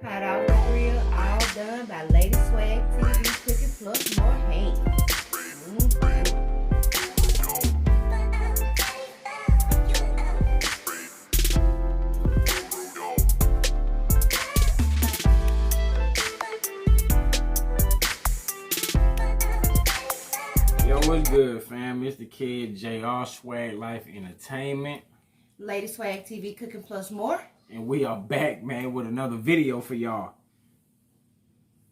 Hot off the grill, all done by Lady Swag TV Cooking plus more hands. Yo, what's good, fam? It's the kid JR Swag Life Entertainment. Lady Swag TV Cooking plus more. And we are back, man, with another video for y'all.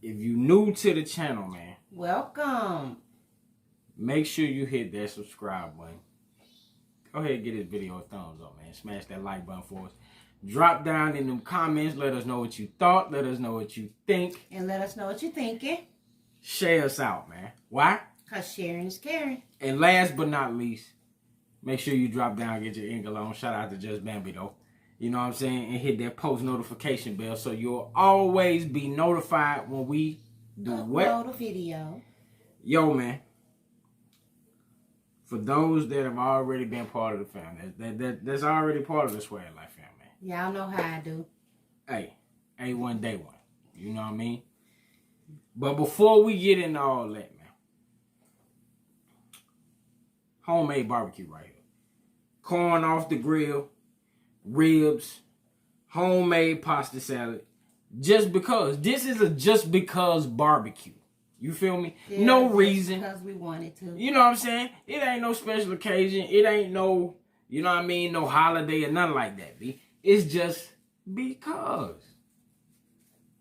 If you new to the channel, man, Welcome. make sure you hit that subscribe button. Go ahead and get this video a thumbs up, man. Smash that like button for us. Drop down in them comments. Let us know what you thought. Let us know what you think. And let us know what you're thinking. Share us out, man. Why? Because sharing is caring. And last but not least, make sure you drop down, get your English on. Shout out to Just Bambi, though. You know what I'm saying? And hit that post notification bell so you'll always be notified when we do what? Upload a video. Yo, man. For those that have already been part of the family, that's already part of the Swag Life family. Y'all know how I do. Hey, A1 day one. You know what I mean? But before we get into all that, man, homemade barbecue right here. Corn off the grill, ribs, homemade pasta salad. Just because. This is a just because barbecue. You feel me? Yeah, no reason. Because we wanted to. You know what I'm saying? It ain't no special occasion. It ain't no, you know what I mean, no holiday or nothing like that, B. It's just because.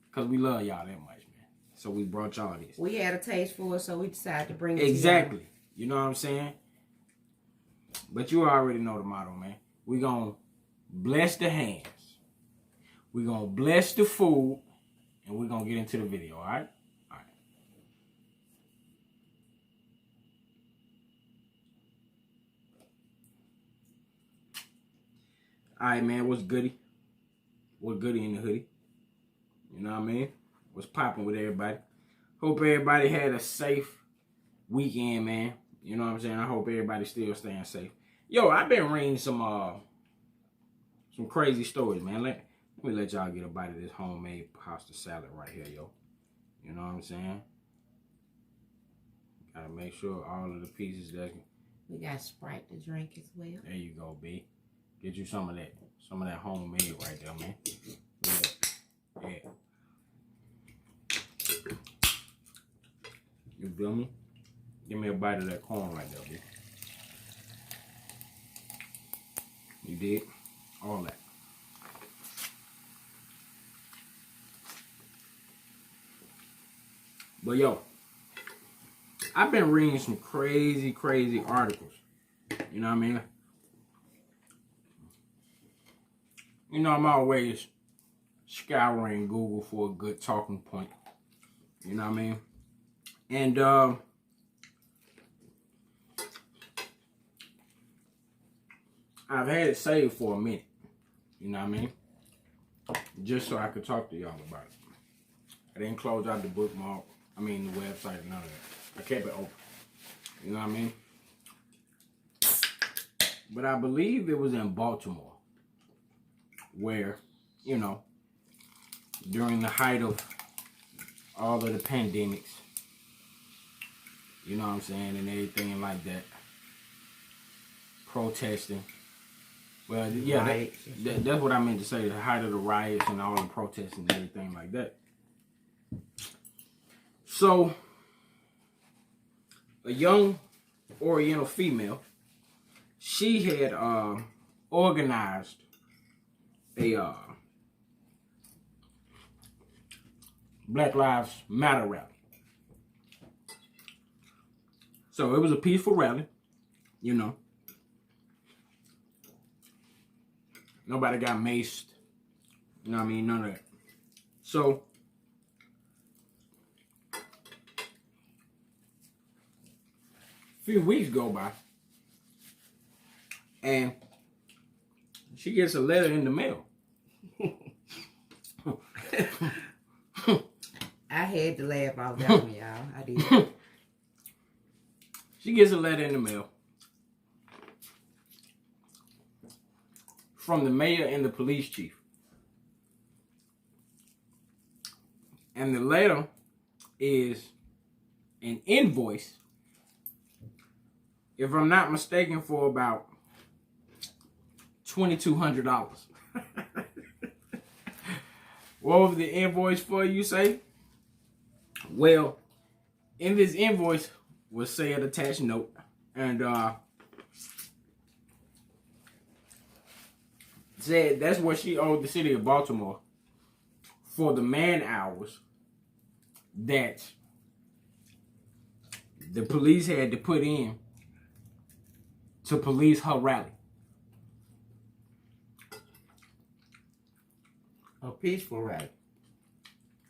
Because we love y'all that much, man. So we brought y'all this. We had a taste for it, so we decided to bring it Exactly. You know what I'm saying? But you already know the motto, man. We gonna bless the hands. We gonna bless the food. And we gonna get into the video, all right? All right. All right, man. What's goody? What goody in the hoodie? You know what I mean? What's popping with everybody? Hope everybody had a safe weekend, man. You know what I'm saying? I hope everybody's still staying safe. Yo, I've been reading some crazy stories, man. Let me let y'all get a bite of this homemade pasta salad right here, yo. You know what I'm saying? Gotta make sure all of the pieces that We got Sprite to drink as well. there you go, B. Get you some of that homemade right there, man. Yeah. You feel me? Give me a bite of that corn right there, B. You did? All that. But yo, I've been reading some crazy articles. You know what I mean? You know, I'm always scouring Google for a good talking point. You know what I mean? And I've had it saved for a minute. You know what I mean? Just so I could talk to y'all about it. I didn't close out the bookmark. I mean the website and none of that. I kept it open. You know what I mean? But I believe it was in Baltimore where, you know, during the height of all of the pandemics, you know what I'm saying, and everything like that, protesting. Well, yeah, that's what I meant to say, the height of the riots and all the protests and everything like that. So, a young Oriental female, she had organized a Black Lives Matter rally. So, it was a peaceful rally, you know. Nobody got maced. You know what I mean? None of that. So, a few weeks go by, and she gets a letter in the mail. I had to laugh off that one, y'all. I did. She gets a letter in the mail from the mayor and the police chief. And the letter is an invoice, if I'm not mistaken, for about $2,200. What was the invoice for, you say? Well, in this invoice was said attached note, and said that's what she owed the city of Baltimore for the man hours that the police had to put in to police her rally. A peaceful rally.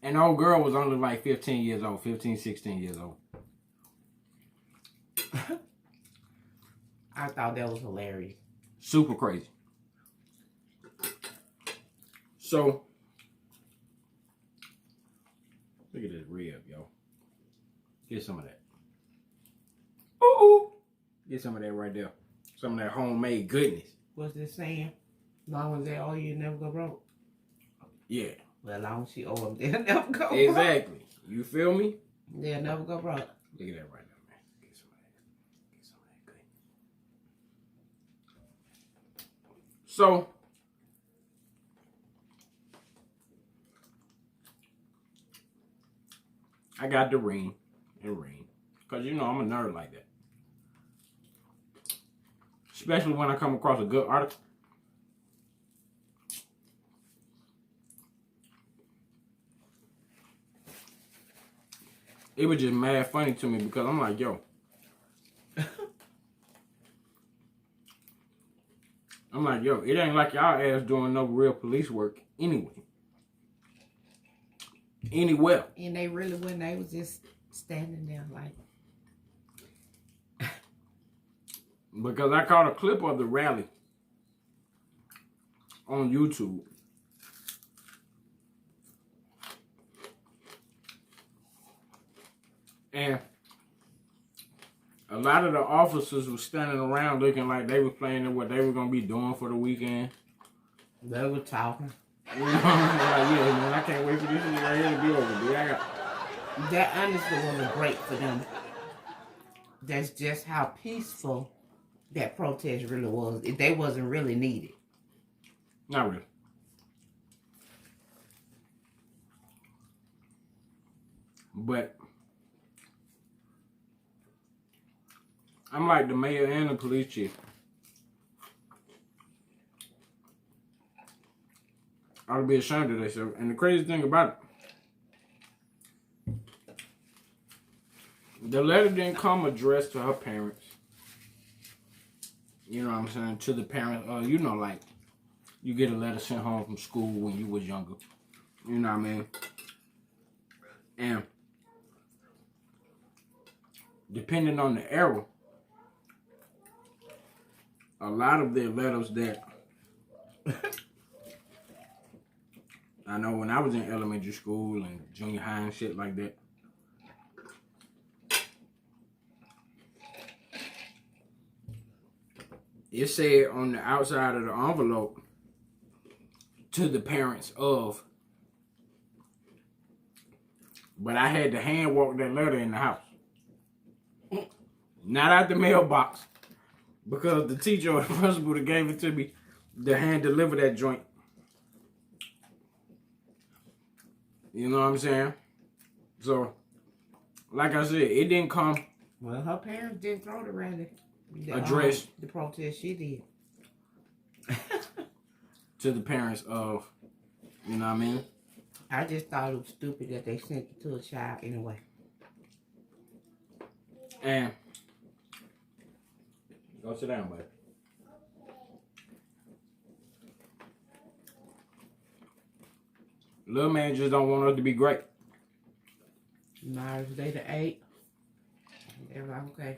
And the old girl was only like 15 years old, 15, 16 years old. I thought that was hilarious. Super crazy. So, look at this rib, yo. Get some of that. Ooh. Get some of that right there. Some of that homemade goodness. What's this saying? As long as they owe you, never go broke. Yeah. Well, as long as she owe them, they'll never go broke. Exactly. You feel me? They'll never go broke. Look at that right there, man. Get some of that. Get some of that good. So, I got the ring and ring. Because, you know, I'm a nerd like that. Especially when I come across a good article. It was just mad funny to me because I'm like, yo. I'm like, yo, it ain't like y'all ass doing no real police work anyway. Anywhere. And they really wouldn't. They was just standing there like. Because I caught a clip of the rally on YouTube. And a lot of the officers were standing around looking like they were planning what they were going to be doing for the weekend. They were talking. You know, like, yeah, man, I can't wait for this shit right here to be over, dude. That honestly wasn't great for them. That's just how peaceful that protest really was. They wasn't really needed. Not really. But I'm like the mayor and the police chief. I ought to be ashamed of themselves. And the crazy thing about it, the letter didn't come addressed to her parents. You know what I'm saying? To the parents. You know, like, you get a letter sent home from school when you was younger. You know what I mean? And depending on the era, a lot of their letters that I know when I was in elementary school and junior high and shit like that, it said on the outside of the envelope, to the parents of, but I had to hand walk that letter in the house. Not out the mailbox, because the teacher or the principal that gave it to me, the hand deliver that joint. You know what I'm saying? So, like I said, it didn't come. Well, her parents didn't throw the rally. Addressed. The protest she did. To the parents of, you know what I mean? I just thought it was stupid that they sent it to a child anyway. And, go sit down, buddy. Little man just don't want us to be great. Mars Day the 8th. They're like, okay.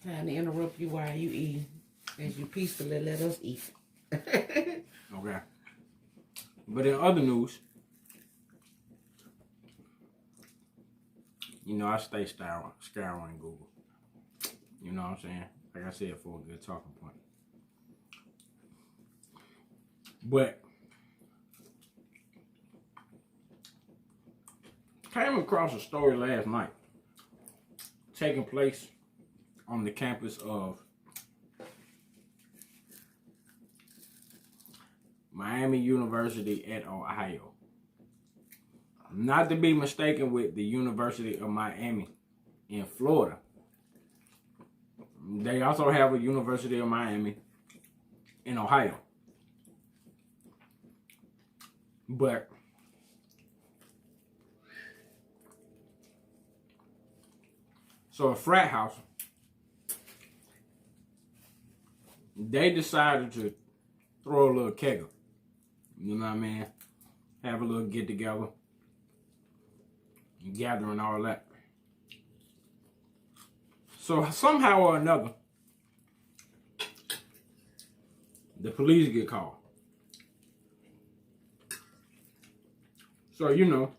Time to interrupt you while you eat, as you peacefully let us eat. Okay. But in other news, you know, I stay scouring Google. You know what I'm saying? Like I said, for a good talking point. But came across a story last night taking place on the campus of Miami University at Ohio. Not to be mistaken with the University of Miami in Florida. They also have a University of Miami in Ohio. But so a frat house, they decided to throw a little kegger. You know what I mean? Have a little get together, gather and all that. So somehow or another, the police get called. So, you know,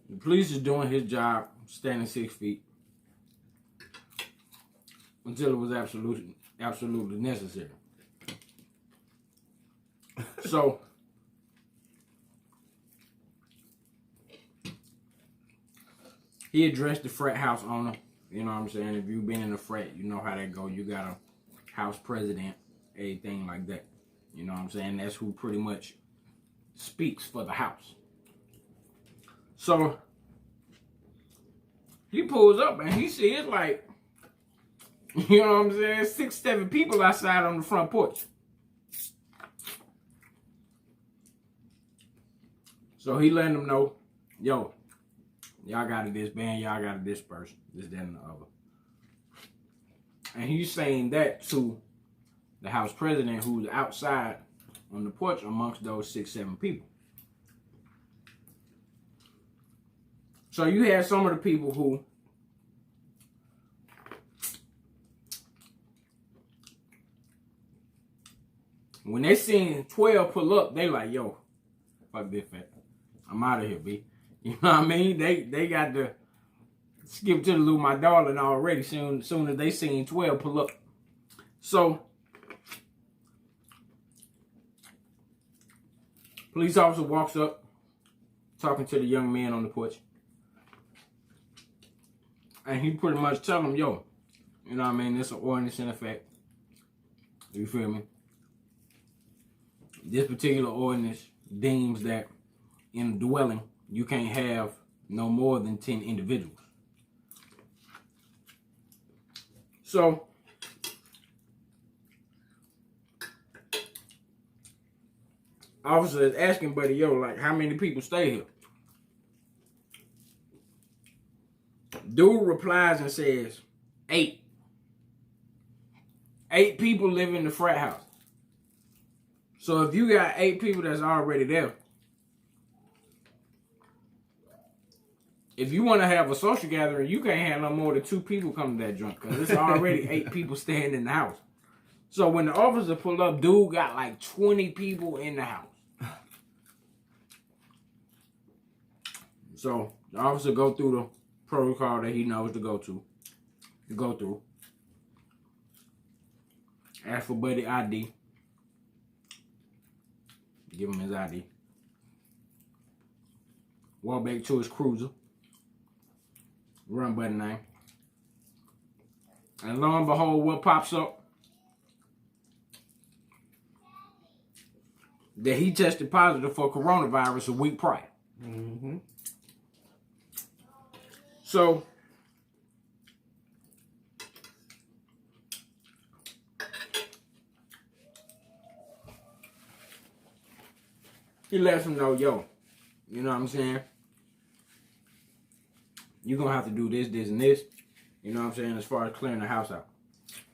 the police is doing his job, standing 6 feet, until it was absolutely necessary. So, he addressed the frat house owner. You know what I'm saying? If you've been in a frat, you know how that go. You got a house president, everything like that. You know what I'm saying? That's who pretty much speaks for the house. So he pulls up and he sees like, you know what I'm saying, 6, 7 people outside on the front porch. So he letting them know, yo, y'all got to disband, y'all got to disperse, this, that, and the other. And he's saying that to the house president who's outside on the porch amongst those 6, 7 people. So you had some of the people who when they seen 12 pull up, they like, yo, fuck this fat. I'm out of here, B. You know what I mean? They got to skip to the Lou My Darling already soon as they seen 12 pull up. So police officer walks up, talking to the young man on the porch. And he pretty much tell him, yo, you know what I mean? There's an ordinance in effect. You feel me? This particular ordinance deems that in a dwelling, you can't have no more than 10 individuals. So, officer is asking buddy, yo, like, how many people stay here? Dude replies and says, 8. 8 people live in the frat house. So if you got 8 people that's already there, if you want to have a social gathering, you can't have no more than 2 people come to that joint because it's already 8 people staying in the house. So when the officer pulled up, dude got like 20 people in the house. So the officer go through the protocol that he knows to go through. Ask for buddy ID. Give him his ID. Walk back to his cruiser. Run buddy name. And lo and behold, what pops up? That he tested positive for coronavirus a week prior. Mm-hmm. So, he lets him know, yo, you know what I'm saying? You're going to have to do this, this, and this. You know what I'm saying? As far as clearing the house out.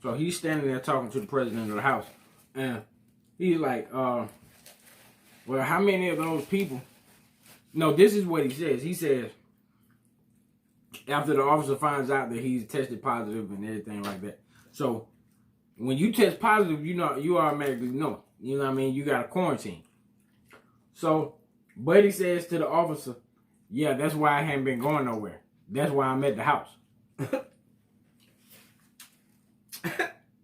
So he's standing there talking to the president of the house. And he's like, well, how many of those people? No, this is what he says. He says, after the officer finds out that he's tested positive and everything like that. So when you test positive, you know, you automatically know. You know what I mean? You got to quarantine. So buddy says to the officer, yeah, that's why I haven't been going nowhere. That's why I'm at the house.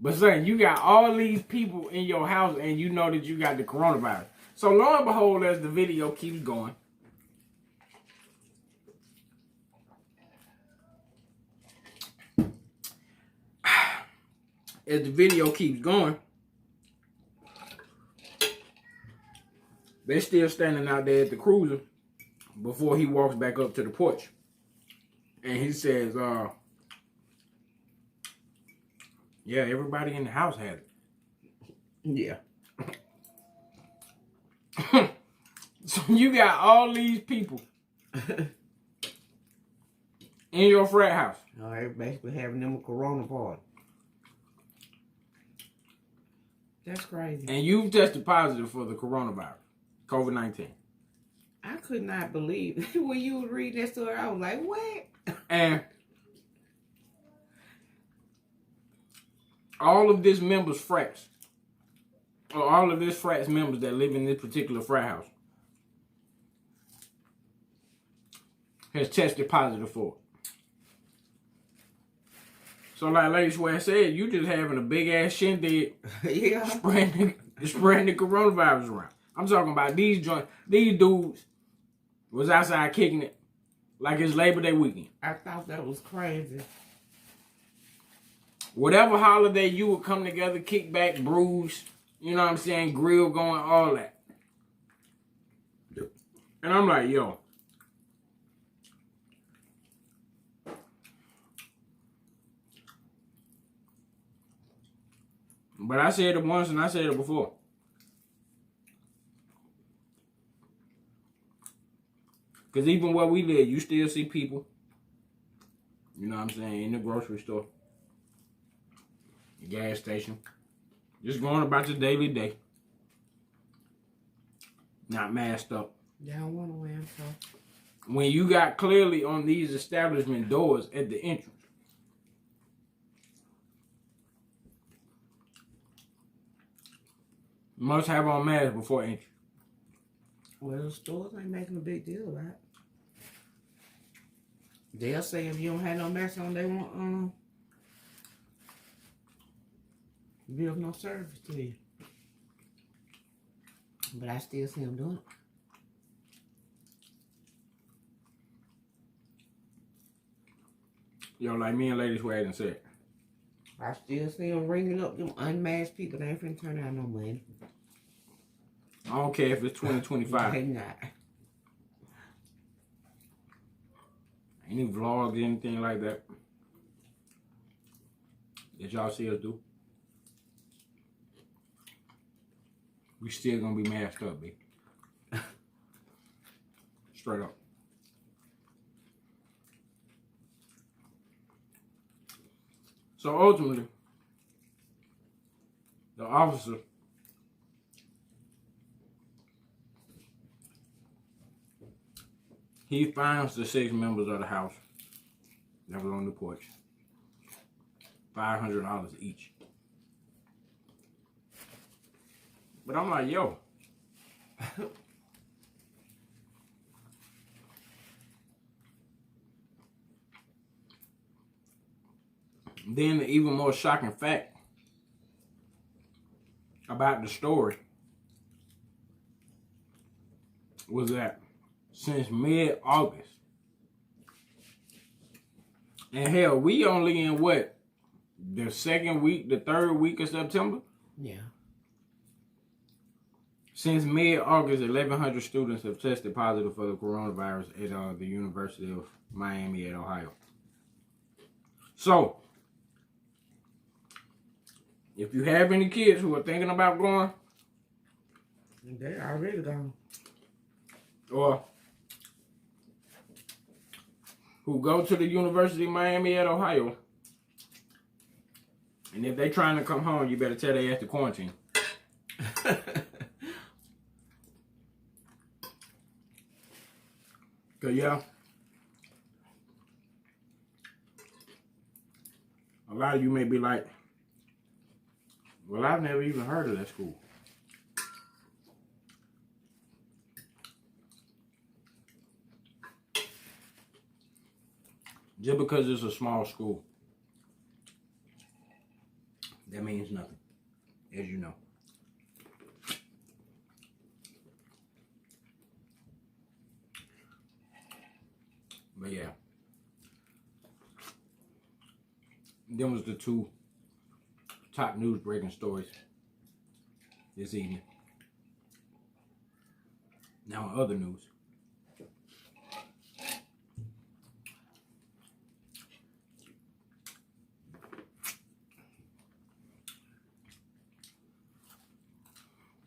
But son, you got all these people in your house and you know that you got the coronavirus. So lo and behold, as the video keeps going, they're still standing out there at the cruiser before he walks back up to the porch. And he says, yeah, everybody in the house had it. Yeah. So you got all these people in your frat house. No, they're basically having them a corona party. That's crazy. And you've tested positive for the coronavirus, COVID-19. I could not believe when you was reading that story. I was like, what? And all of this members' frats, or all of this frat's members that live in this particular frat house, has tested positive for it. So like Lady Swear said, you just having a big ass shindig, Yeah. spreading the coronavirus around. I'm talking about these dudes was outside kicking it like it's Labor Day weekend. I thought that was crazy. Whatever holiday you would come together, kick back, brews, you know what I'm saying, grill going, all that. And I'm like, yo. But I said it once and I said it before. Because even where we live, you still see people, you know what I'm saying, in the grocery store, the gas station, just going about your daily day. Not masked up. They don't want to wear them, so. When you got clearly on these establishment doors at the entrance, must have on masks before entry. Well, the stores ain't making a big deal about it. They'll say if you don't have no mask on, they won't give no service to you. But I still see them doing it. Yo, like me and Lady Swag and said, I still see them ringing up them unmasked people. They ain't finna turn out no money. I don't care if it's 2025. They not. Any vlogs, anything like that y'all see us do, we still gonna be masked up, B. Straight up. So ultimately, the officer he finds the 6 members of the house that was on the porch $500 each. But I'm like, yo. Then the even more shocking fact about the story was that since mid-August, and hell, we only in what? The second week, the third week of September? Yeah. Since mid-August, 1,100 students have tested positive for the coronavirus at the University of Miami at Ohio. So, if you have any kids who are thinking about going, They already gone. or who go to the University of Miami at Ohio, and if they trying to come home, you better tell they ass to quarantine. Cause yeah, a lot of you may be like, well, I've never even heard of that school. Just because it's a small school that means nothing, as you know. But yeah, them was the two top news breaking stories this evening. Now, in other news,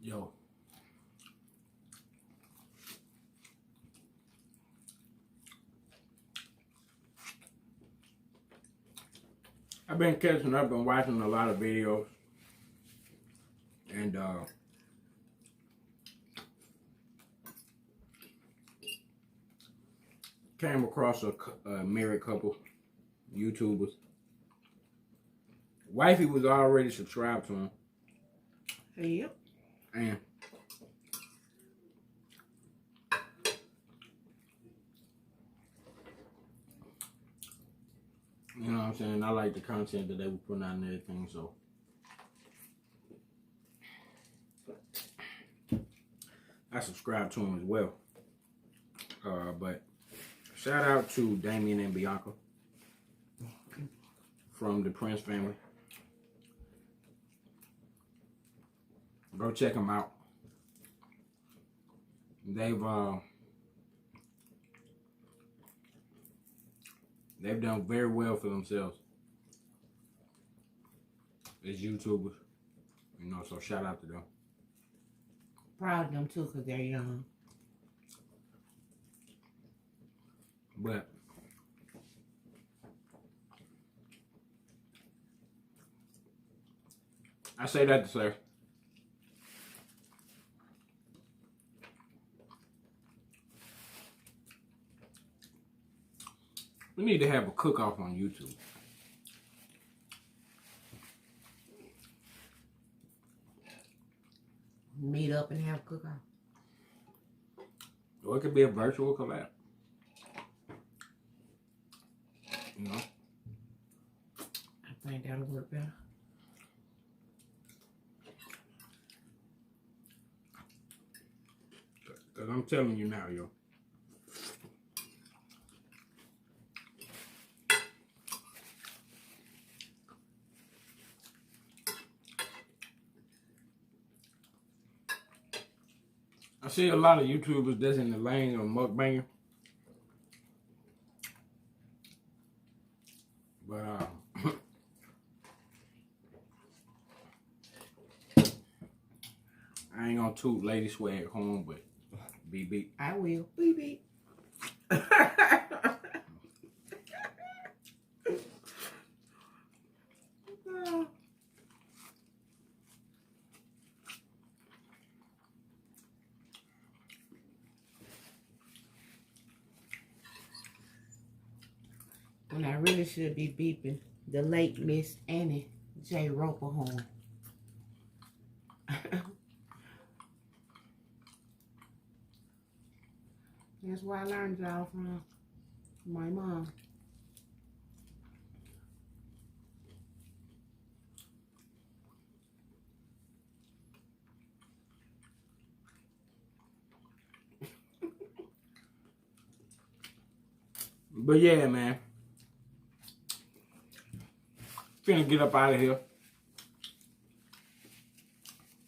yo, I've been catching up and watching a lot of videos, and came across a married couple, YouTubers. Wifey was already subscribed to him. Yep. And you know what I'm saying? I like the content that they were putting out and everything, so I subscribe to him as well. But shout out to Damien and Bianca from the Prince family. Go check them out. They've done very well for themselves as YouTubers. You know, so shout out to them. Proud of them too, because they're young. But I say that to say, we need to have a cook-off on YouTube. Meet up and have a cook-off. Or it could be a virtual collab. You know? I think that'll work better. Because I'm telling you now, yo. I see a lot of YouTubers that's in the lane of mukbanging. But I ain't gonna toot Lady Swag home, but BB. I will. BB. When I really should be beeping the late Miss Annie J. Roper horn. That's where I learned y'all from my mom. But yeah, man. Finna get up out of here.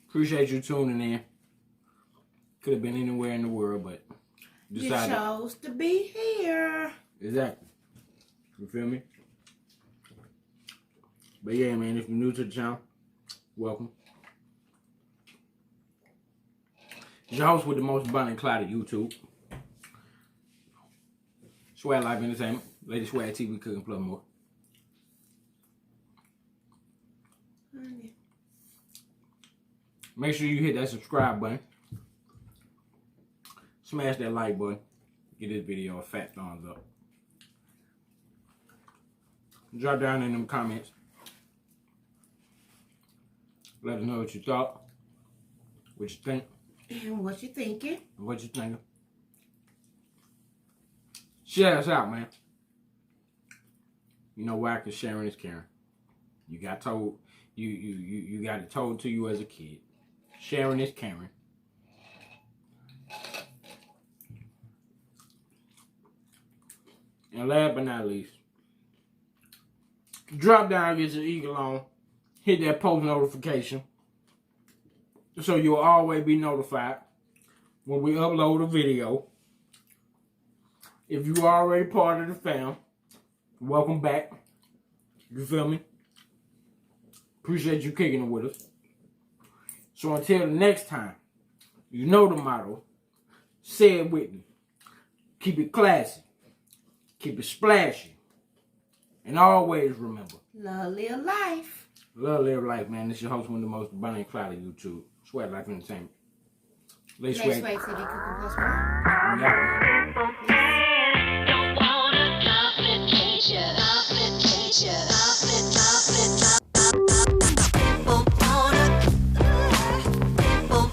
Appreciate you tuning in. Could have been anywhere in the world, but decided. You chose to be here. Exactly. You feel me? But yeah, man, if you're new to the channel, welcome. It's your host with the most abundant cloud of YouTube. Swag Life Entertainment. Lady Swag TV, Cooking Plus More. Make sure you hit that subscribe button. Smash that like button. Give this video a fat thumbs up. Drop down in them comments. Let us know what you thought. What you think. And what you thinking? What you thinking. Share us out, man. You know why? Because sharing is caring. You got told You got it told to you as a kid. Sharing is caring. And last but not least, drop down, get your eagle on, hit that post notification so you'll always be notified when we upload a video. If you are already part of the fam, welcome back. You feel me? Appreciate you kicking it with us. So until the next time, you know the motto. Say it with me. Keep it classy. Keep it splashy. And always remember. Love, live life. Love, live life, man. This is your host, one of the most abundant cloud of YouTube. Sweat Life Entertainment. Let's Next wait. week, TV cooking plus Yeah. one. Don't want a complication.